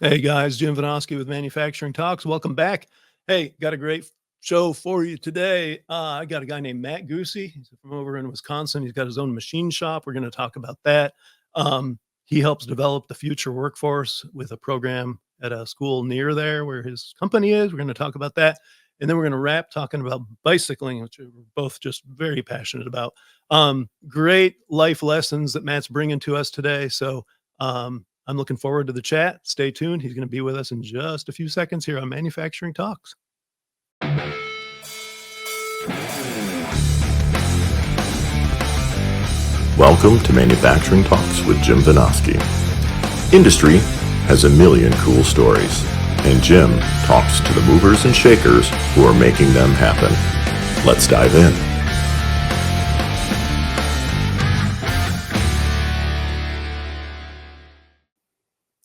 Hey guys, Jim Vinosky with Manufacturing Talks. Welcome back. Hey, got a great show for you today. I got a guy named Matt Guse. He's from over in Wisconsin. He's got his own machine shop. We're going to talk about that. He helps develop the future workforce with a program at a school near there where his company is. We're going to talk about that. And then we're going to wrap talking about bicycling, which we're both just very passionate about. Great life lessons that Matt's bringing to us today. So, I'm looking forward to the chat. Stay tuned. He's going to be with us in just a few seconds here on Manufacturing Talks. Welcome to Manufacturing Talks with Jim Vinosky. Industry has a million cool stories, and Jim talks to the movers and shakers who are making them happen. Let's dive in.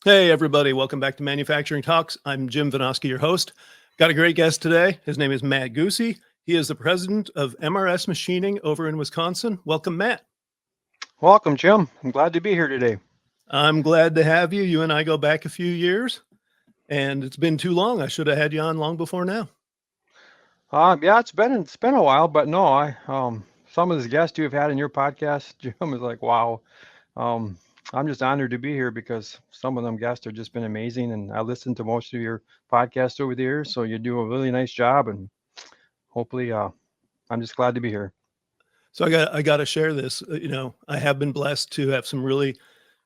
Hey, everybody. Welcome back to Manufacturing Talks. I'm Jim Vinosky, your host. Got a great guest today. His name is Matt Guse. He is the president of M.R.S. Machining over in Wisconsin. Welcome, Matt. Welcome, Jim. I'm glad to be here today. I'm glad to have you. You and I go back a few years, and it's been too long. I should have had you on long before now. Yeah, it's been a while, but no, some of the guests you've had in your podcast, Jim, is like, wow. I'm just honored to be here because some of them guests have just been amazing, and I listened to most of your podcasts over the years, so you do a really nice job, and hopefully, I'm just glad to be here. So I got to share this. I have been blessed to have some really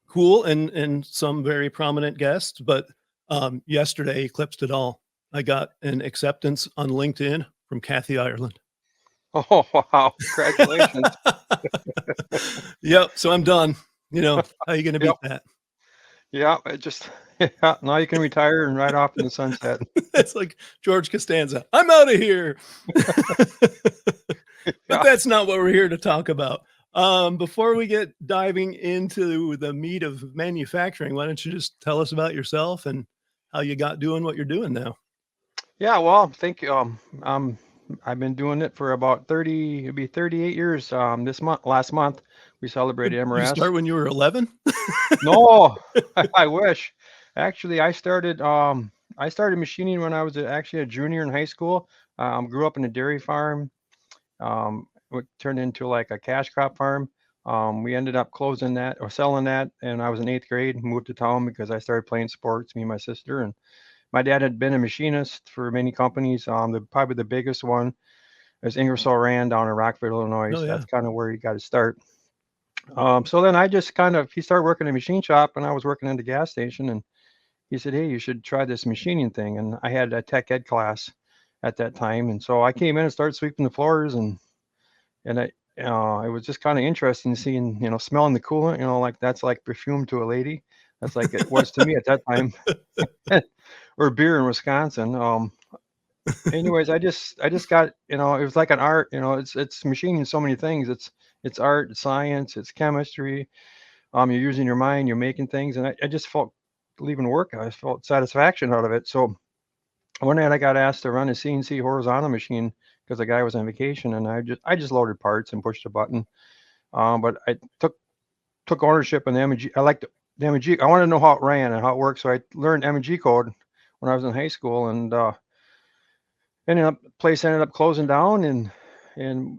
cool and some very prominent guests, but yesterday eclipsed it all. I got an acceptance on LinkedIn from Kathy Ireland. Oh, wow. Congratulations. Yep. So I'm done. How are you going to beat that? Yeah, yeah, now you can retire and ride off in the sunset. It's like George Costanza. I'm out of here. But that's not what we're here to talk about. Before we get diving into the meat of manufacturing, why don't you just tell us about yourself and how you got doing what you're doing now? Yeah, well, thank you. I've been doing it for about 30, it'll be 38 years. Last month, we celebrated Did M.R.S. you start when you were 11? No, I wish. Actually, I started machining when I was actually a junior in high school. Grew up in a dairy farm. It turned into like a cash crop farm. We ended up closing that or selling that, and I was in 8th grade. Moved to town because I started playing sports. Me and my sister, and my dad had been a machinist for many companies. Probably the biggest one is Ingersoll Rand down in Rockford, Illinois. Oh, So yeah. that's kind of where he got to start. So then he started working in a machine shop, and I was working in the gas station, and he said, "Hey, you should try this machining thing." And I had a tech ed class at that time, and so I came in and started sweeping the floors, and it was just kind of interesting seeing, smelling the coolant, like that's like perfume to a lady. That's like it was to me at that time, or beer in Wisconsin. Anyways, I just got, it was like an art, it's machining so many things. It's art, it's science, it's chemistry. You're using your mind, you're making things, and I just felt leaving work, I felt satisfaction out of it. So one night I got asked to run a CNC horizontal machine because the guy was on vacation, and I just loaded parts and pushed a button. But I took ownership in the M&G. I liked the M&G. I wanted to know how it ran and how it worked, so I learned M&G code when I was in high school, and place ended up closing down, and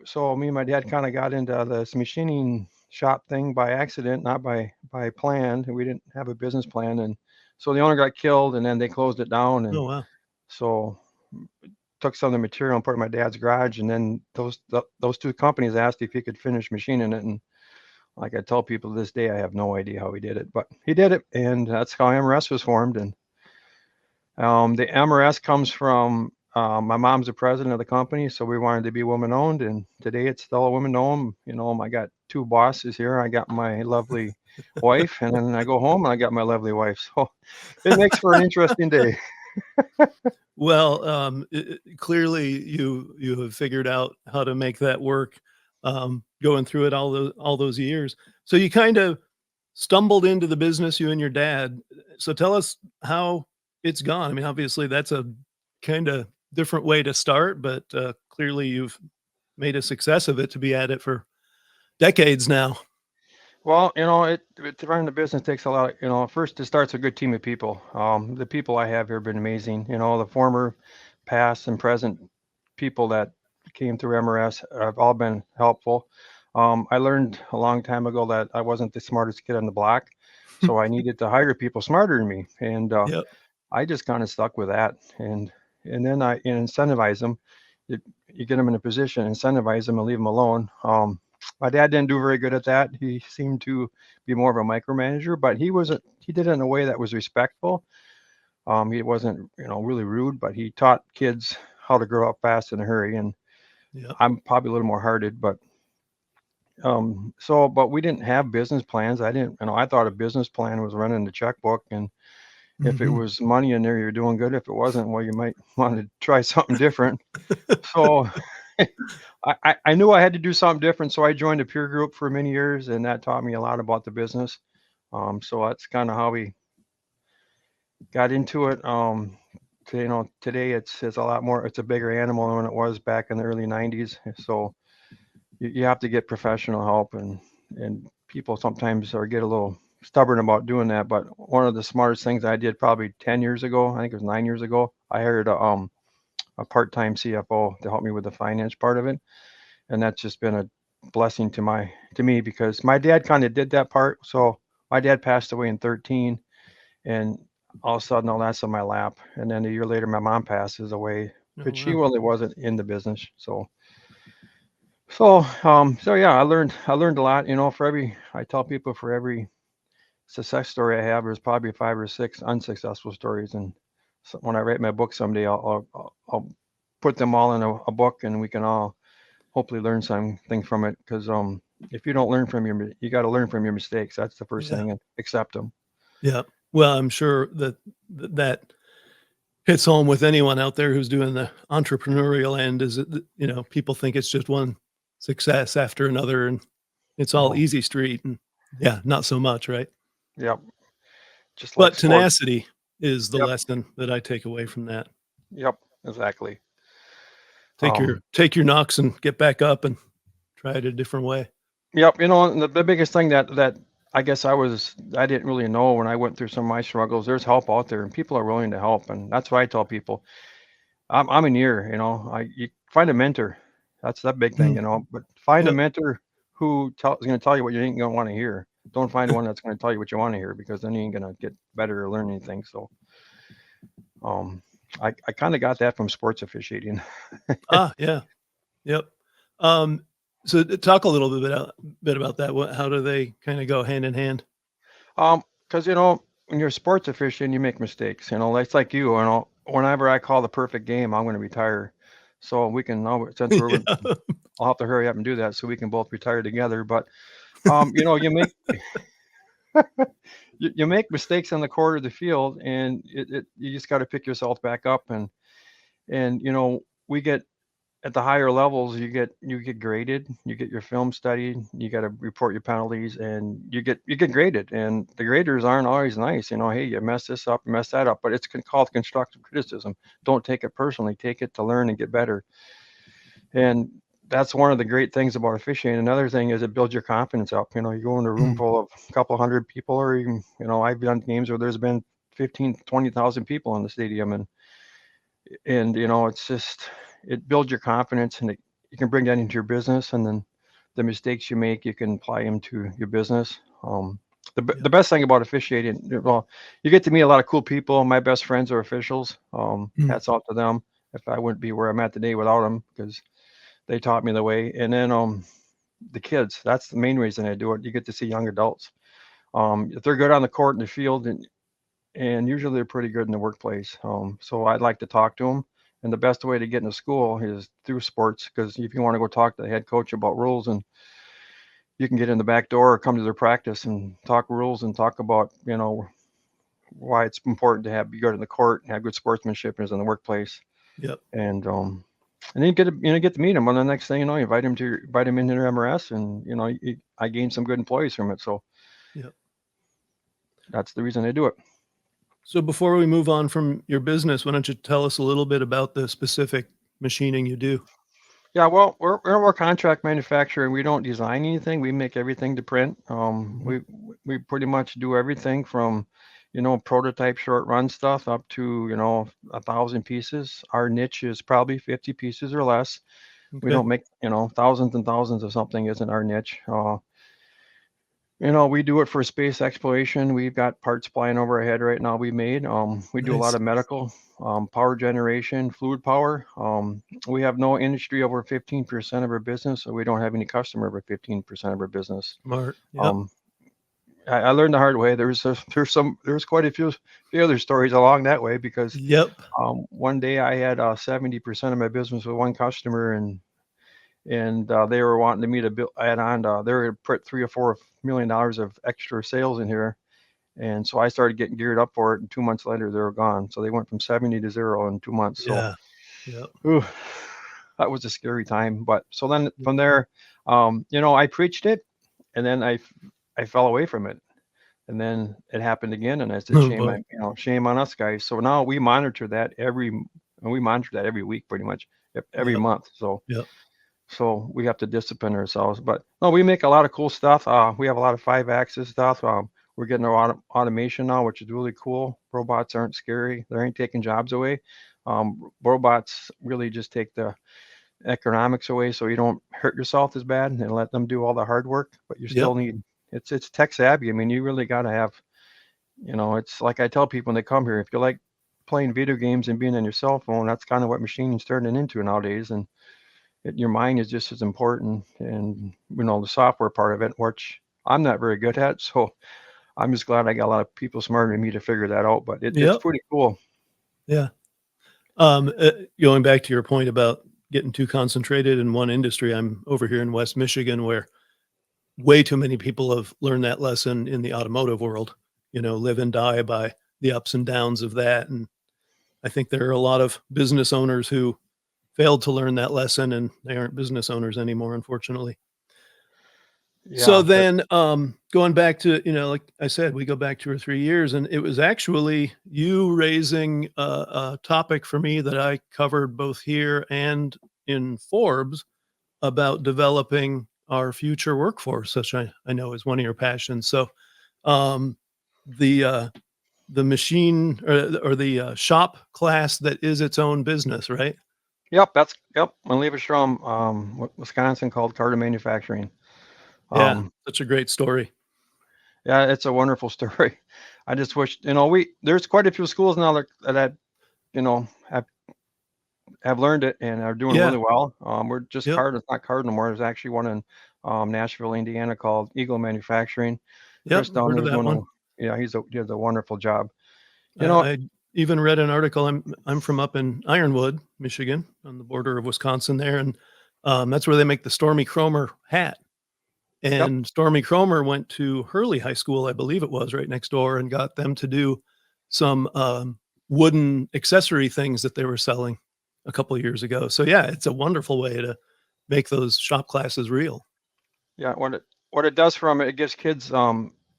so me and my dad kind of got into this machining shop thing by accident, not by plan. We didn't have a business plan, and so the owner got killed, and then they closed it down, and Oh, wow. so took some of the material and put it in my dad's garage, and then those two companies asked if he could finish machining it, and like I tell people to this day, I have no idea how he did it, but he did it, and that's how M.R.S. was formed. And the M.R.S. comes from my mom's the president of the company, so we wanted to be woman owned, and today it's still a woman owned. I got two bosses here. I got my lovely wife, and then I go home and I got my lovely wife. So it makes for an interesting day. Well, clearly you have figured out how to make that work, going through it all those years. So you kind of stumbled into the business, you and your dad. So tell us how it's gone. I mean, obviously that's a kind of different way to start, but clearly you've made a success of it to be at it for decades now. Well, to run the business takes a lot. First it starts with a good team of people. The people I have here have been amazing. The former, past, and present people that came through M.R.S. have all been helpful. I learned a long time ago that I wasn't the smartest kid on the block, so I needed to hire people smarter than me, and Yep. I just kind of stuck with that. And then I incentivize them. You, you get them in a position, incentivize them, and leave them alone. My dad didn't do very good at that. He seemed to be more of a micromanager, but he did it in a way that was respectful. He wasn't, really rude, but he taught kids how to grow up fast in a hurry. And Yep. I'm probably a little more hearted, but but we didn't have business plans. I didn't, I thought a business plan was running the checkbook, and if it Hmm. was money in there, you're doing good. If it wasn't, well, you might want to try something different. So I knew I had to do something different. So I joined a peer group for many years, and that taught me a lot about the business. So that's kind of how we got into it. Today it's a lot more. It's a bigger animal than it was back in the early '90s. So you have to get professional help, and people sometimes get a little stubborn about doing that. But one of the smartest things I did probably 10 years ago, I think it was 9 years ago, I hired a part-time CFO to help me with the finance part of it, and that's just been a blessing to me because my dad kind of did that part. So my dad passed away in 13, and all of a sudden all that's on my lap. And then a year later, my mom passes away, Oh, but she wow. really wasn't in the business. So yeah, I learned a lot. I tell people for every success story I have, there's probably 5 or 6 unsuccessful stories. And so when I write my book someday, I'll put them all in a book, and we can all hopefully learn something from it. Because if you don't learn from you got to learn from your mistakes. That's the first Yeah. thing, and accept them. Yeah. Well, I'm sure that hits home with anyone out there who's doing the entrepreneurial end is that, people think it's just one success after another and it's all Oh, easy street. And yeah, not so much, right? yep. Just like But sport. tenacity is the Yep. lesson that I take away from that. Yep. Exactly. Take your Um, take your knocks and get back up and try it a different way. yep. And the biggest thing that I guess I didn't really know when I went through some of my struggles. There's help out there, and people are willing to help, and that's why I tell people. I'm an ear. You find a mentor. That's that big thing. Mm, But find a yep. mentor who is going to tell you what you ain't going to want to hear. Don't find one that's going to tell you what you want to hear, because then you ain't going to get better or learn anything. So, um, I kind of got that from sports officiating. Ah, yeah. Yep. Um, so talk a little bit about that. How do they kind of go hand in hand? Because when you're sports officiating, you make mistakes. It's like whenever I call the perfect game, I'm going to retire. So we can now, since Yeah. I'll have to hurry up and do that so we can both retire together. But you make you make mistakes on the court of the field, and you just got to pick yourself back up. And we get at the higher levels, you get graded, you get your film studied, you got to report your penalties, and you get graded. And the graders aren't always nice. Hey, you messed this up, you messed that up, but it's called constructive criticism. Don't take it personally. Take it to learn and get better. And that's one of the great things about officiating. Another thing is it builds your confidence up. You go in a room Mm, full of a couple hundred people, or even, I've done games where there's been 15, 20,000 people in the stadium, and it's just, it builds your confidence, and you can bring that into your business, and then the mistakes you make, you can apply them to your business. The yep. best thing about officiating, well, you get to meet a lot of cool people. My best friends are officials. Mm, Hats off to them. If I wouldn't be where I'm at today without them, because they taught me the way. And then the kids, that's the main reason I do it. You get to see young adults. If they're good on the court and the field, and usually they're pretty good in the workplace. So I'd like to talk to them. And the best way to get into school is through sports, because if you want to go talk to the head coach about rules, and you can get in the back door or come to their practice and talk rules and talk about, why it's important to be good in the court and have good sportsmanship is in the workplace. yep. And then you get to meet them. And the next thing you know, you invite them into your M.R.S., and I gained some good employees from it. So Yep. that's the reason I do it. So before we move on from your business, why don't you tell us a little bit about the specific machining you do? Yeah, well, we're contract manufacturing. We don't design anything. We make everything to print. Mhm. We pretty much do everything from, prototype short run stuff up to, 1,000 pieces. Our niche is probably 50 pieces or less. We Okay. don't make, thousands and thousands of something isn't our niche. We do it for space exploration. We've got parts flying over our head right now we made. We do a lot Nice. of medical, power generation, fluid power. We have no industry over 15% of our business, so we don't have any customer over 15% of our business. Smart. Yep. Um, I learned the hard way. There's quite a few other stories along that way because Yep. one day I had 70% of my business with one customer, and they were wanting me to add on. They were put $3 or $4 million of extra sales in here, and so I started getting geared up for it. And 2 months later, they were gone. So they went from 70 to 0 in 2 months. So, Yeah. Yep. ooh, that was a scary time. But so then from there, I preached it, and then I fell away from it, and then it happened again, and I said, Oh shame boy. on shame on us guys. So now we monitor that every week, pretty much every Yep. month. So Yep. we have to discipline ourselves. But no, we make a lot of cool stuff. We have a lot of 5-axis stuff. We're getting our automation now, which is really cool. Robots aren't scary. They ain't taking jobs away. Robots really just take the economics away, so you don't hurt yourself as bad and let them do all the hard work. But you Yep. still need it's tech savvy. I mean, you really got to have. It's like I tell people when they come here, if you like playing video games and being on your cell phone, that's kind of what machining's turning into nowadays. And your mind is just as important, and the software part of it, which I'm not very good at. So I'm just glad I got a lot of people smarter than me to figure that out. But it's Yep. pretty cool. Yeah. Going back to your point about getting too concentrated in one industry, I'm over here in West Michigan where way too many people have learned that lesson in the automotive world, live and die by the ups and downs of that. And I think there are a lot of business owners who failed to learn that lesson and they aren't business owners anymore, unfortunately. So Yeah, then, going back to, like I said, we go back 2 or 3 years, and it was actually you raising a topic for me that I covered both here and in Forbes about developing our future workforce, which I know is one of your passions. So, um, the, uh, the machine or the, shop class that is its own business, right? yep. I live from Wisconsin, called Cardinal Manufacturing. Yeah, Um, such a great story. yeah, it's a wonderful story. I just wish we there's quite a few schools now that have learned it and are doing Yeah, really well. We're just yep, Cardinal, it's not Cardinal more. There's actually one in Nashville, Indiana, called Eagle Manufacturing. yep, Chris I've down heard there of is that doing one. he does a wonderful job. You know, I even read an article. I'm from up in Ironwood, Michigan, on the border of Wisconsin there, and that's where they make the Stormy Cromer hat. yep, And Stormy Cromer went to Hurley High School, I believe it was, right next door, and got them to do some wooden accessory things that they were selling a couple of years ago. So yeah, it's a wonderful way to make those shop classes real. yeah. What it does for them, it gives kids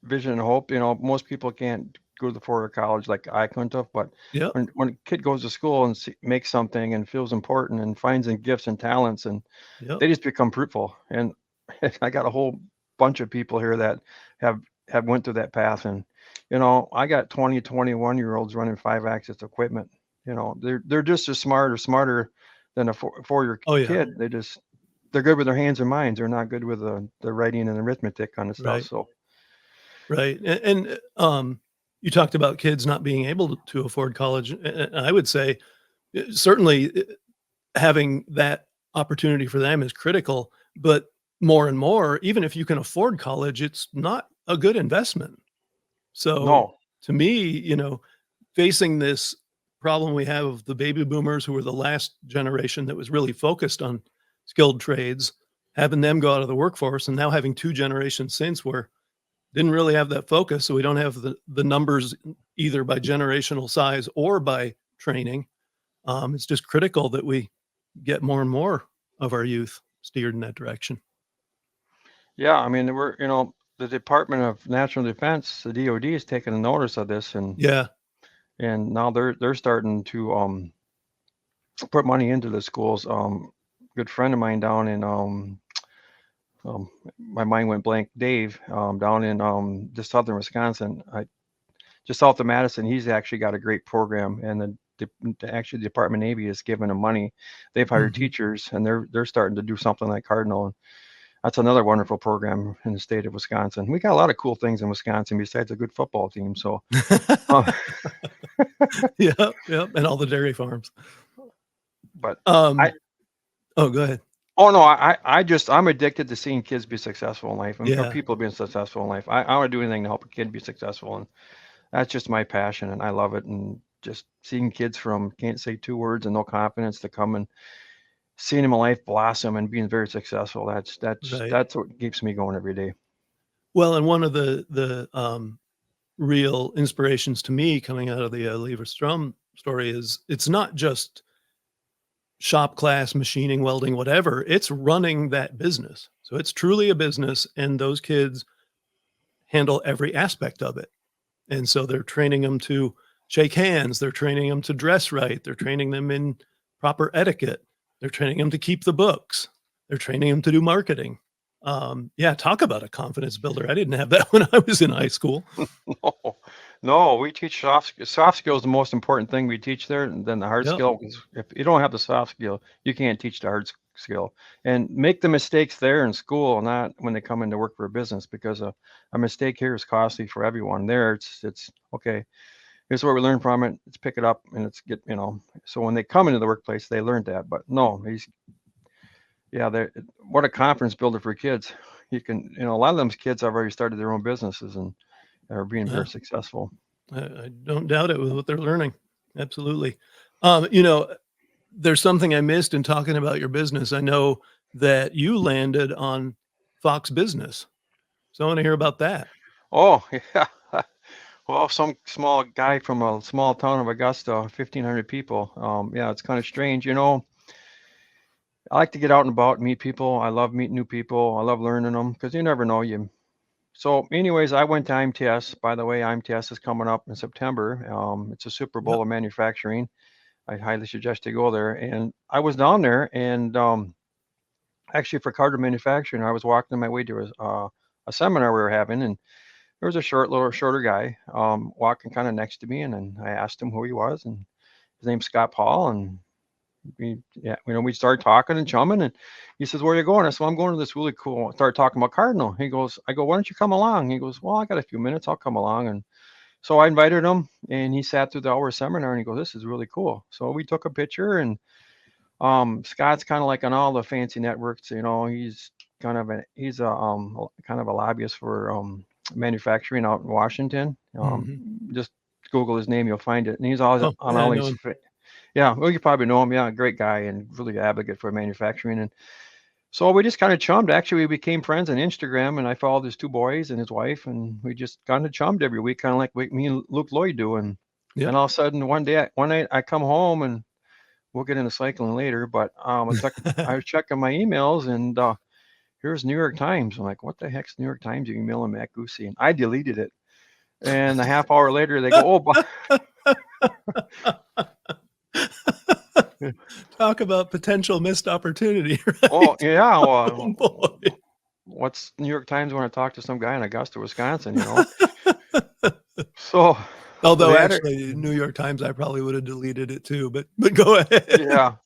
vision and hope. Most people can't go to the four-year college like I couldn't have, but Yep, when a kid goes to school and makes something and feels important and finds in gifts and talents, and yep, they just become fruitful. And I got a whole bunch of people here that have have went through that path. And I got 20, 21-year-olds running 5-axis equipment. They're just as smart or smarter than a four-year oh yeah, kid. They're good with their hands and minds. They're not good with the writing and arithmetic kind of stuff. right. So Right, and you talked about kids not being able to afford college, and I would say, certainly, having that opportunity for them is critical, but more and more, even if you can afford college, it's not a good investment. So, no, to me, facing this problem we have of the baby boomers who were the last generation that was really focused on skilled trades, having them go out of the workforce, and now having 2 generations since where didn't really have that focus, so we don't have the numbers either by generational size or by training. It's just critical that we get more and more of our youth steered in that direction. yeah, I mean the Department of National Defense, the DoD, is taking a notice of this, and Yeah, now they're starting to put money into the schools. good friend of mine down in my mind went blank. Dave, down in just southern Wisconsin, just south of Madison. He's actually got a great program, and actually the Department of Navy is giving them money. They've hired Mhm. teachers, and they're starting to do something like Cardinal. And that's another wonderful program in the state of Wisconsin. We got a lot of cool things in Wisconsin besides a good football team. So, uh, Yep, yep, and all the dairy farms. but I Um, oh, go ahead. Oh no, I'm addicted to seeing kids be successful in life, and or Yeah, people being successful in life. I want to do anything to help a kid be successful, and that's just my passion, and I love it. And just seeing kids from can't say two words and no confidence to come and seeing them in life blossom and being very successful. right. That's what keeps me going every day. Well, and one of the real inspirations to me coming out of the Lever Strum story is it's not just shop class, machining, welding, whatever. It's running that business. So it's truly a business, and those kids handle every aspect of it. And so they're training them to shake hands. They're training them to dress right. They're training them in proper etiquette. They're training them to keep the books. They're training them to do marketing. Yeah, talk about a confidence builder. I didn't have that when I was in high school. No, no, we teach soft skill is the most important thing we teach there, and then the hard Yep. skill is if you don't have the soft skill, you can't teach the skill. And make the mistakes there in school, not when they come in to work for a business, because a mistake here is costly for everyone. There, it's okay. Here's what we learn from it. Let's pick it up and let's get So when they come into the workplace, they learned that. But no, they what a confidence builder for kids. You can a lot of them kids have already started their own businesses and are being Yeah, very successful. I don't doubt it with what they're learning. Absolutely. There's something I missed in talking about your business. I know that you landed on Fox Business. So I want to hear about that. Oh, yeah. Well, some small guy from a small town of Augusta, 1,500 people. Yeah, it's kind of strange. I like to get out and about and meet people. I love meeting new people. I love learning them because you never know. So, anyways, I went to IMTS. By the way, IMTS is coming up in September. It's a Super Yep. Bowl of manufacturing. I highly suggest you go there. And I was down there, and actually for Cardinal Manufacturing, I was walking my way to a seminar we were having, and there was a little shorter guy walking kind of next to me, and then I asked him who he was, and his name's Scott Paul, and we started talking and chumming, and he says, "Where are you going?" I said, "Well, I'm going to this really cool." I started talking about Cardinal. I go, "Why don't you come along?" He goes, "Well, I got a few minutes. I'll come along." And so I invited him, and he sat through the hour seminar, and he goes, "This is really cool." So we took a picture, and Scott's kind of like on all the fancy networks. He's a kind of a lobbyist for manufacturing out in Washington. Mhm. Just Google his name, you'll find it. And he's always Oh, on yeah, I all know these. him. Yeah, well, you probably know him. Yeah, great guy and really advocate for manufacturing. And so we just kind of chummed. Actually, we became friends on Instagram, and I followed his two boys and his wife, and we just kind of chummed every week, kind of like me and Luke Lloyd do. And Yep. all of a sudden, one night, I come home, and we'll get into cycling later. But I was checking my emails, and here's New York Times. I'm like, what the heck's New York Times emailing Matt Guse? And I deleted it. And a half hour later, they go, "Oh, Talk about potential missed opportunity, oh right? yeah, Oh, boy. what's New York Times want to talk to some guy in Augusta, Wisconsin? So Although they had it. actually, New York Times, I probably would have deleted it too, but go ahead. Yeah,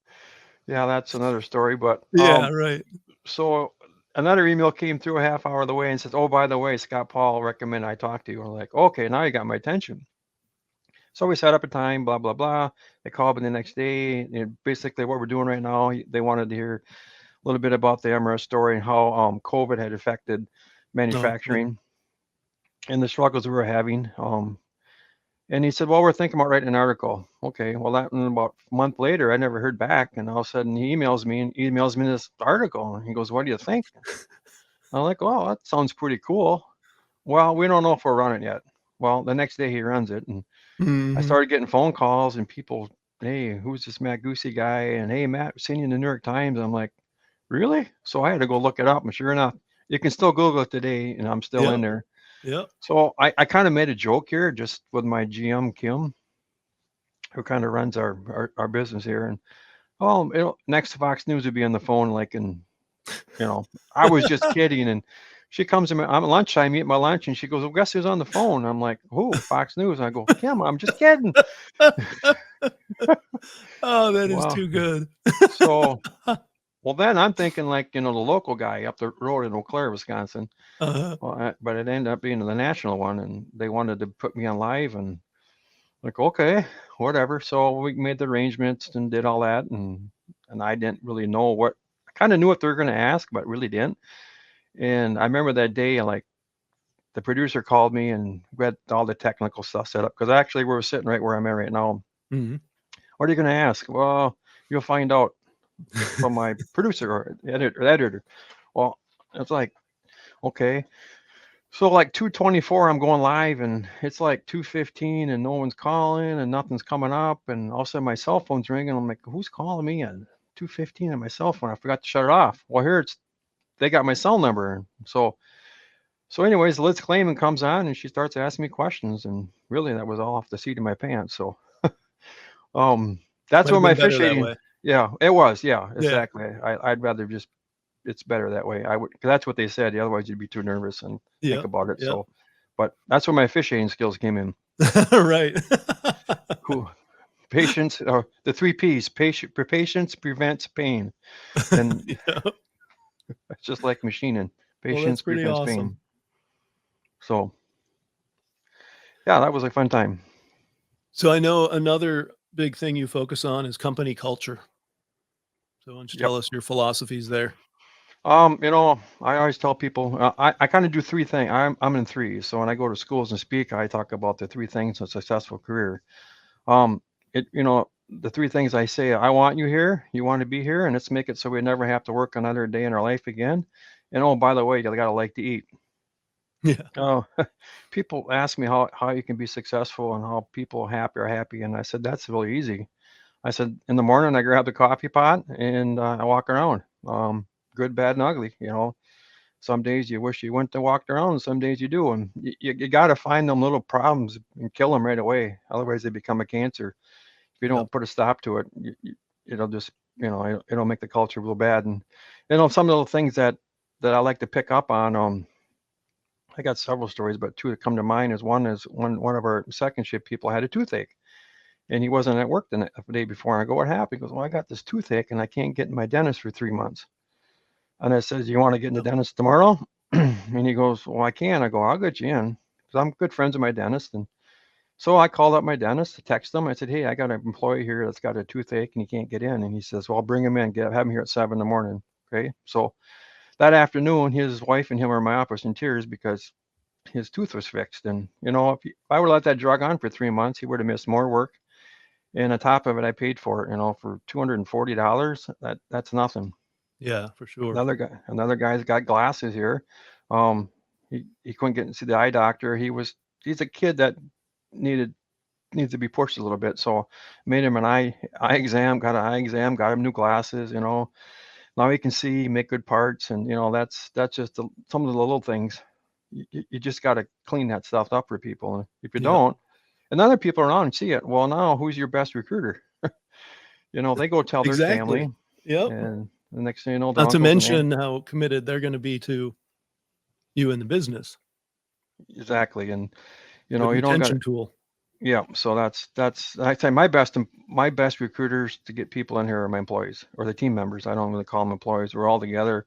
yeah, that's another story. But Yeah, right. so another email came through a half hour of the way and says, "Oh, by the way, Scott Paul recommended I talk to you." And I'm like, "Okay, now you got my attention." So we set up a time, blah blah blah. They called me the next day. And basically, what we're doing right now, they wanted to hear a little bit about the M.R.S story and how COVID had affected No, yeah. manufacturing and the struggles we were having. And he said, "Well, we're thinking about writing an article." Okay, well, that and about a month later, I never heard back, and all of a sudden he emails me this article, and he goes, "What do you think?" I'm like, "Oh, that sounds pretty cool." Well, we don't know if we'll run it yet. Well, the next day he runs it, and I Mhm. started getting phone calls and people, "Hey, who's this Matt Goosey guy?" And, "Hey, Matt, I've seen you in the New York Times." I'm like, "Really?" So I had to go look it up, and sure enough, you can still Google it today, and I'm still in Yep, there. yep. So I kind of made a joke here just with my GM, Kim, who kind of runs our business here. And Oh, next Fox News would be on the phone, like, and I was just kidding. And she comes to me, I'm at lunchtime, eating my lunch, and she goes, "Well, guess who's on the phone?" I'm like, "Who? Fox News." And I go, "Kim, I'm just kidding." Oh, that is Well, too good. so, well, then I'm thinking like, the local guy up the road in Eau Claire, Wisconsin. Uh-huh. Well, but it ended up being the national one, and they wanted to put me on live, and like, okay, whatever. So we made the arrangements and did all that, and I didn't really know what. I kind of knew what they were going to ask, but really didn't. And I remember that day, like, the producer called me and we had all the technical stuff set up, because actually we were sitting right where I'm at right now. Mhm. What are you going to ask? Well, you'll find out from my producer or editor. Well, it's like, okay. So like 2:24, I'm going live, and it's like 2:15, and no one's calling, and nothing's coming up, and all of a sudden my cell phone's ringing. I'm like, who's calling me at 2:15 on my cell phone? I forgot to shut it off. Well, here they got my cell number. So anyways, Liz Clayman comes on, and she starts asking me questions, and really that was all off the seat of my pants. So um that's Might where have my been better that officiating. way. Yeah, it was. Yeah, Yeah. exactly. I'd rather just, it's better that way. I would, because that's what they said. Otherwise, you'd be too nervous and think Yep. about it. Yep. So, but that's where my officiating skills came in. Right. Cool. Patience, the three P's: patience prevents pain, and Yeah. it's just like machining. Well, that's Patience pretty prevents awesome. pain. So, yeah, that was a fun time. So I know another big thing you focus on is company culture. So why don't you Yep. tell us your philosophies there? I always tell people, I kind of do three things. I'm in threes. So when I go to schools and speak, I talk about the three things of a successful career. Um, the three things I say: I want you here, you want to be here, and let's make it so we never have to work another day in our life again. And oh, by the way, you gotta like to eat. Yeah. Oh, people ask me how you can be successful and how people are happy, and I said that's really easy. I said in the morning I grab the coffee pot and I walk around, good, bad, and ugly. Some days you wish you went to walk around, and some days you do, and you got to find them little problems and kill them right away. Otherwise, they become a cancer. If you Yep. don't put a stop to it, it'll just, it'll make the culture real bad. And some little things that I like to pick up on. I got several stories, but two that come to mind is one one of our second shift people had a toothache, and he wasn't at work the day before. And I go, "What happened?" He goes, "Well, I got this toothache, and I can't get in my dentist for 3 months." And I says, "You want to get in the Yep. dentist tomorrow?" And he goes, "Well, I can." I go, "I'll get you in," because I'm good friends with my dentist. And so I called up my dentist to text him. I said, "Hey, I got an employee here that's got a toothache and he can't get in." And he says, "Well, I'll bring him in. Have him here at 7 in the morning." Okay. So that afternoon, his wife and him were in my office in tears because his tooth was fixed. And if I would have let that drug on for 3 months, he would have missed more work. And on top of it, I paid for it. For $240. That's nothing. Yeah, for sure. Another guy's got glasses here. Um, he couldn't get to see the eye doctor. He's a kid that needs to be pushed a little bit. So made him an eye exam, got him new glasses. Now he can see, make good parts, and that's just some of the little things. You just got to clean that stuff up for people. And if you Yep. don't, and other people around and see it, well, now who's your best recruiter? They go tell their Exactly. family, Yep. and the next thing you know, their Not to uncles and aunts. mention how committed they're going to be to you in the business. Exactly. And Good you don't got to. retention tool. Yeah, so that's I say my best recruiters to get people in here are my employees or the team members. I don't really call them employees. We're all together.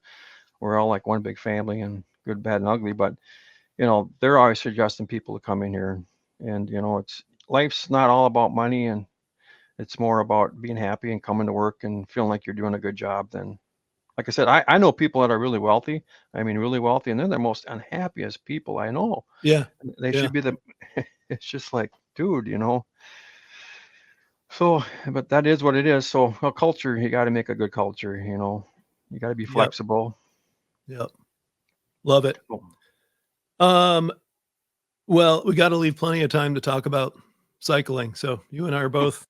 We're all like one big family, and good, bad, and ugly. But they're always suggesting people to come in here, and it's life's not all about money, and it's more about being happy and coming to work and feeling like you're doing a good job. Than, like I said, I know people that are really wealthy. I mean, really wealthy, and they're the most unhappiest people I know. Yeah. They Yeah. should be the. It's just like, dude. So, but that is what it is. So, a culture, you got to make a good culture. You got to be Yep. flexible. Yep. Love it. Oh, Um, well, we got to leave plenty of time to talk about cycling. So you and I are both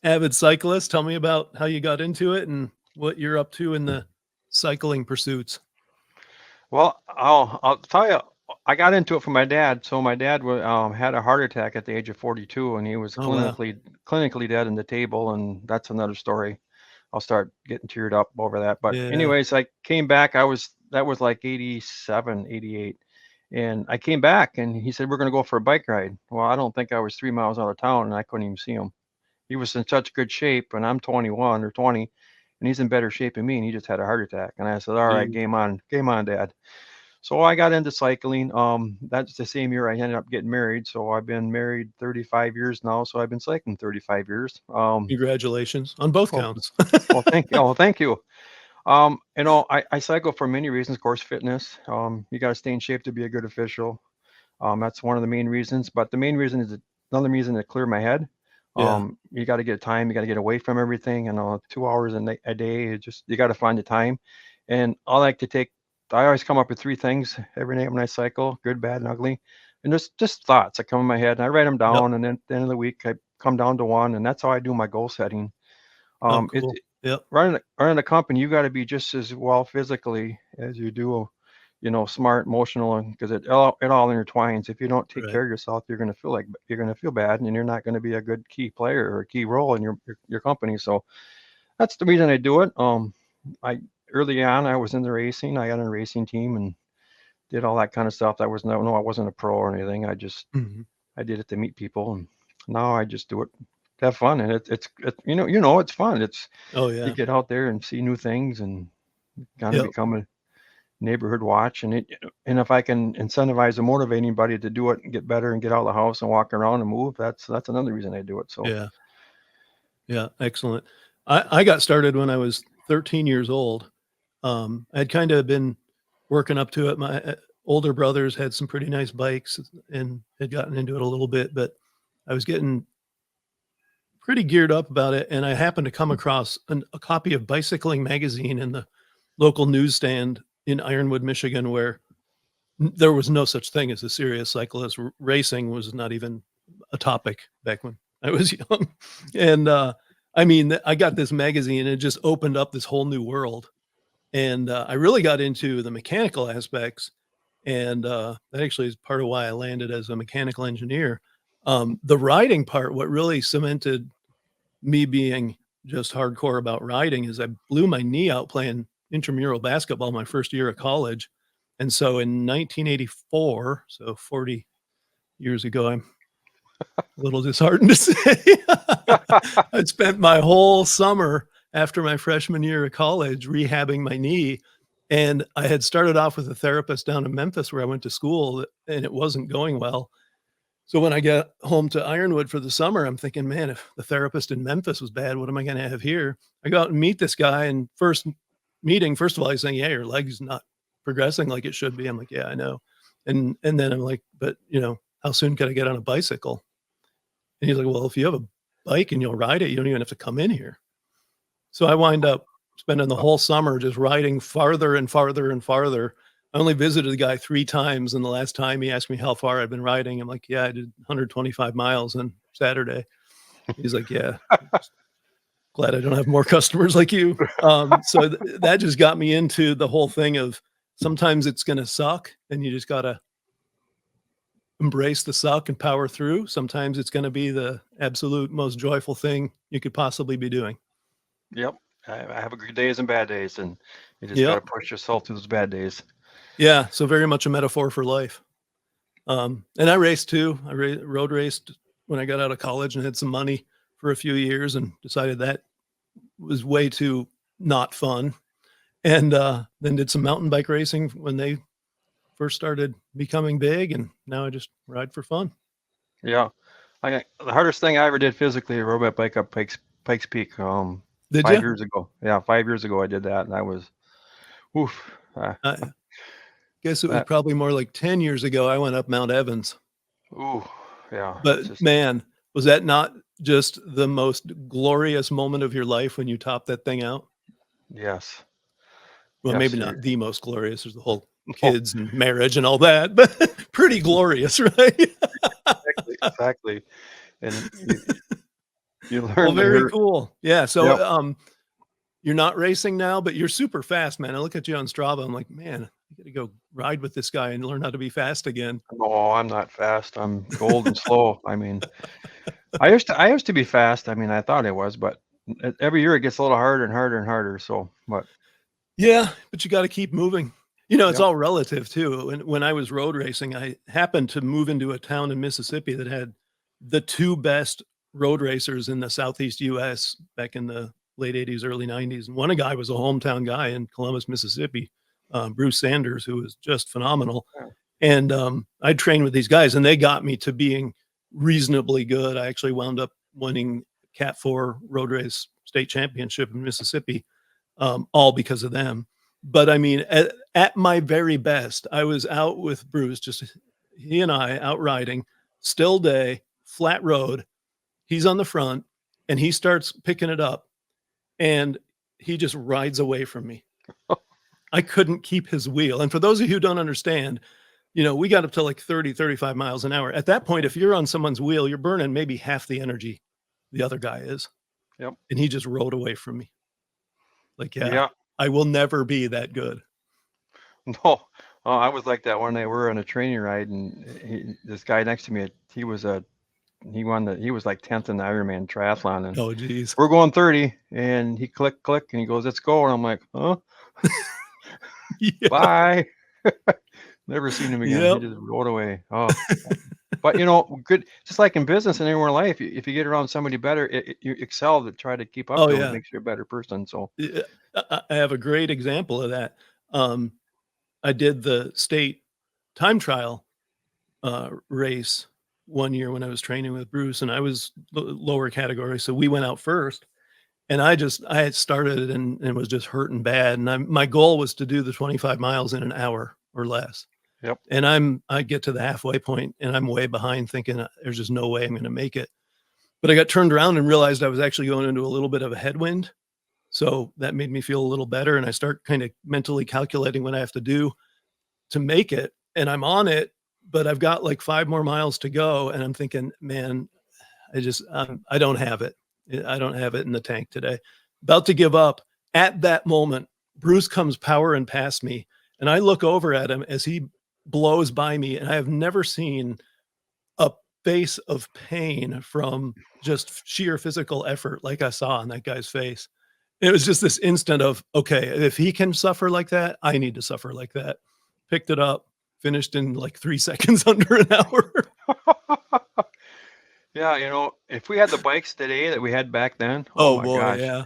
avid cyclists. Tell me about how you got into it and what you're up to in the cycling pursuits. well, I'll tell you, I got into it from my dad. So my dad had a heart attack at the age of 42, and he was Oh, wow. clinically dead in the table, and that's another story. I'll start getting teared up over that. But Yeah. anyways, I came back. That was like 87, 88. And I came back and he said, we're going to go for a bike ride. Well, I don't think I was 3 miles out of town and I couldn't even see him. He was in such good shape and I'm 21 or 20 and he's in better shape than me. And he just had a heart attack. And I said, all right, Dude. game on, Dad. So I got into cycling. That's the same year I ended up getting married. So I've been married 35 years now. So I've been cycling 35 years. Congratulations on both Well, counts. well, thank you. Oh, thank you. I cycle for many reasons. Of course, fitness. You got to stay in shape to be a good official. That's one of the main reasons. But the main reason is another reason to clear my head. Yeah. You got to get time. You got to get away from everything. 2 hours a day. You got to find the time. And I always come up with three things every night when I cycle: good, bad, and ugly. And just thoughts that come in my head, and I write them Yep. down. And then at the end of the week, I come down to one, and that's how I do my goal setting. Oh, It cool. Yep. running a company, you got to be just as well physically as you do, smart, emotional, and because it all intertwines. If you don't take Right. care of yourself, you're going to feel bad, and you're not going to be a good key player or a key role in your company. So that's the reason I do it. I Early on, I was in the racing. I got on a racing team and did all that kind of stuff. I wasn't a pro or anything. Mhm. I did it to meet people, and now I just do it to have fun. And it's fun. Oh, You yeah. get out there and see new things and kind of Yep. become a neighborhood watch. And if I can incentivize and motivate anybody to do it and get better and get out of the house and walk around and move, that's another reason I do it. So Yeah. Yeah. Excellent. I got started when I was 13 years old. I'd kind of been working up to it. My older brothers had some pretty nice bikes and had gotten into it a little bit, but I was getting pretty geared up about it. And I happened to come across a copy of Bicycling magazine in the local newsstand in Ironwood, Michigan, where there was no such thing as a serious cyclist. Racing was not even a topic back when I was young. And I mean, I got this magazine and it just opened up this whole new world. And I really got into the mechanical aspects. And that actually is part of why I landed as a mechanical engineer. The riding part, what really cemented me being just hardcore about riding is I blew my knee out playing intramural basketball my first year of college. And so in 1984, so 40 years ago, I'm a little disheartened to say, I spent my whole summer after my freshman year of college rehabbing my knee. And I had started off with a therapist down in Memphis where I went to school, and it wasn't going well. So when I got home to Ironwood for the summer, I'm thinking, man, if the therapist in Memphis was bad, what am I going to have here? I go out and meet this guy, and first meeting, first of all, he's saying, yeah, your leg's not progressing like it should be. I'm like, yeah, I know. And then I'm like, but how soon could I get on a bicycle? And he's like, well, if you have a bike and you'll ride it, you don't even have to come in here. So I wind up spending the whole summer just riding farther and farther and farther. I only visited the guy 3 times, and the last time he asked me how far I'd been riding. I'm like, "Yeah, I did 125 miles on Saturday." He's like, "Yeah, just glad I don't have more customers like you." So that just got me into the whole thing of sometimes it's gonna suck, and you just gotta embrace the suck and power through. Sometimes it's gonna be the absolute most joyful thing you could possibly be doing. yep, I have a good days and bad days, and you just got to Yep. push yourself through those bad days. Yeah, so very much a metaphor for life. And I raced too. I road raced when I got out of college and had some money for a few years and decided that was way too not fun. And then did some mountain bike racing when they first started becoming big. And now I just ride for fun. Yeah, the hardest thing I ever did physically, I rode my bike up Pikes Peak. Did you? 5 years ago. Yeah, 5 years ago I did that, and I was, oof. I guess it was That, probably more like 10 years ago. I went up Mount Evans. ooh, yeah. It's But just man, was that not just the most glorious moment of your life when you topped that thing out? yes, Well, yes. maybe You're not the most glorious. There's the whole oh, kids and marriage and all that, but pretty glorious, right? exactly. And you Well, learn to very hurt. cool. Yeah. So, Yep. you're not racing now, but you're super fast, man. I look at you on Strava. I'm like, man, I got to go ride with this guy and learn how to be fast again. No, I'm not fast. I'm gold and slow. I mean, I used to be fast. I mean, I thought I was, but every year it gets a little harder and harder and harder. So, but Yeah, but you got to keep moving. You know, it's yep. all relative too. When I was road racing, I happened to move into a town in Mississippi that had the two best road racers in the Southeast US back in the late 80s, early 90s. And one guy was a hometown guy in Columbus, Mississippi, Bruce Sanders, who was just phenomenal. Yeah. And I trained with these guys, and they got me to being reasonably good. I actually wound up winning Cat 4 road race state championship in Mississippi, all because of them. But I mean, at my very best, I was out with Bruce, just he and I out riding, still day, flat road. He's on the front, and he starts picking it up, and he just rides away from me. I couldn't keep his wheel. And for those of you who don't understand, you know, we got up to like 30, 35 miles an hour. At that point, if you're on someone's wheel, you're burning maybe half the energy the other guy is. Yep. And he just rode away from me. Like, yeah, Yeah. I will never be that good. No, I was like that one day. We were on a training ride, and this guy next to me, he was like 10th in the Ironman triathlon, and Oh, geez. we're going 30, and he click, and he goes, "Let's go," and I'm like, "Huh? Yeah. Bye." Never seen him again. Yep. He just rode away. Oh, but you know, good. Just like in business and anywhere in life, if you get around somebody better, you excel to try to keep up. Oh, to yeah. It makes you a better person. So Yeah, I have a great example of that. I did the state time trial race one year when I was training with Bruce, and I was lower category. So we went out first, and I had started and was just hurting bad. And my goal was to do the 25 miles in an hour or less. Yep. And I get to the halfway point, and I'm way behind, thinking there's just no way I'm going to make it. But I got turned around and realized I was actually going into a little bit of a headwind. So that made me feel a little better. And I start kind of mentally calculating what I have to do to make it. And I'm on it, but I've got like 5 more miles to go. And I'm thinking, man, I don't have it. I don't have it in the tank today. About to give up. At that moment, Bruce comes powering past me, and I look over at him as he blows by me. And I have never seen a face of pain from just sheer physical effort like I saw on that guy's face. It was just this instant of, okay, if he can suffer like that, I need to suffer like that. Picked it up, finished in like 3 seconds under an hour. yeah, you know, if we had the bikes today that we had back then, Oh my boy, gosh, yeah.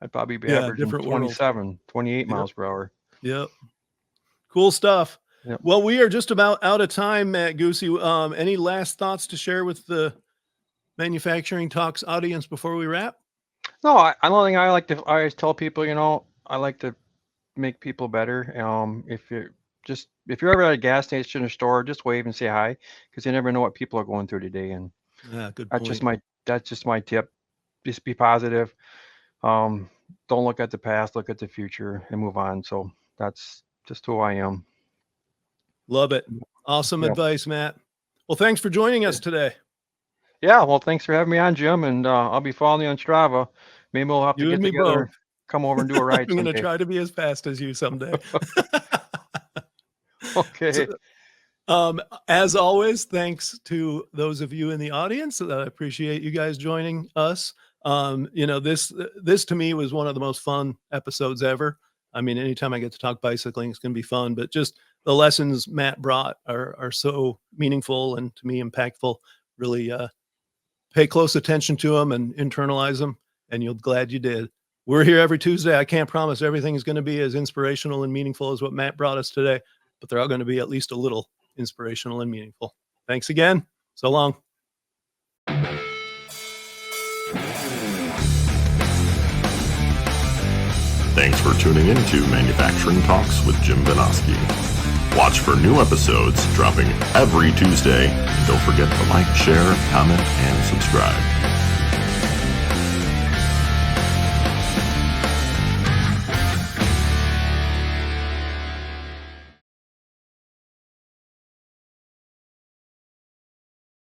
I'd probably be Yeah, averaging different world. 27, 28 Yep. miles per hour. Yep. Cool stuff. Yep. Well, we are just about out of time, Matt Guse. Any last thoughts to share with the Manufacturing Talks audience before we wrap? No, I don't think I always tell people, you know, I like to make people better. If you're ever at a gas station or store, just wave and say hi, because you never know what people are going through today. And Yeah, good that's point. just my tip. Just be positive. Don't look at the past, look at the future and move on. So that's just who I am. Love it. Awesome Yeah. advice, Matt. Well, thanks for joining us today. Yeah, well, thanks for having me on, Jim, and I'll be following you on Strava. Maybe we'll have to You get and me together, both. come over and do a ride I'm going to someday. try to be as fast as you someday. Okay. As always, thanks to those of you in the audience. I appreciate you guys joining us. You know, this to me was one of the most fun episodes ever. I mean, anytime I get to talk bicycling, it's going to be fun, but just the lessons Matt brought are so meaningful and to me impactful. Really pay close attention to them and internalize them, and you'll be glad you did. We're here every Tuesday. I can't promise everything is going to be as inspirational and meaningful as what Matt brought us today, but they're all going to be at least a little inspirational and meaningful. Thanks again. So long. Thanks for tuning in to Manufacturing Talks with Jim Vinoski. Watch for new episodes dropping every Tuesday. And don't forget to like, share, comment, and subscribe.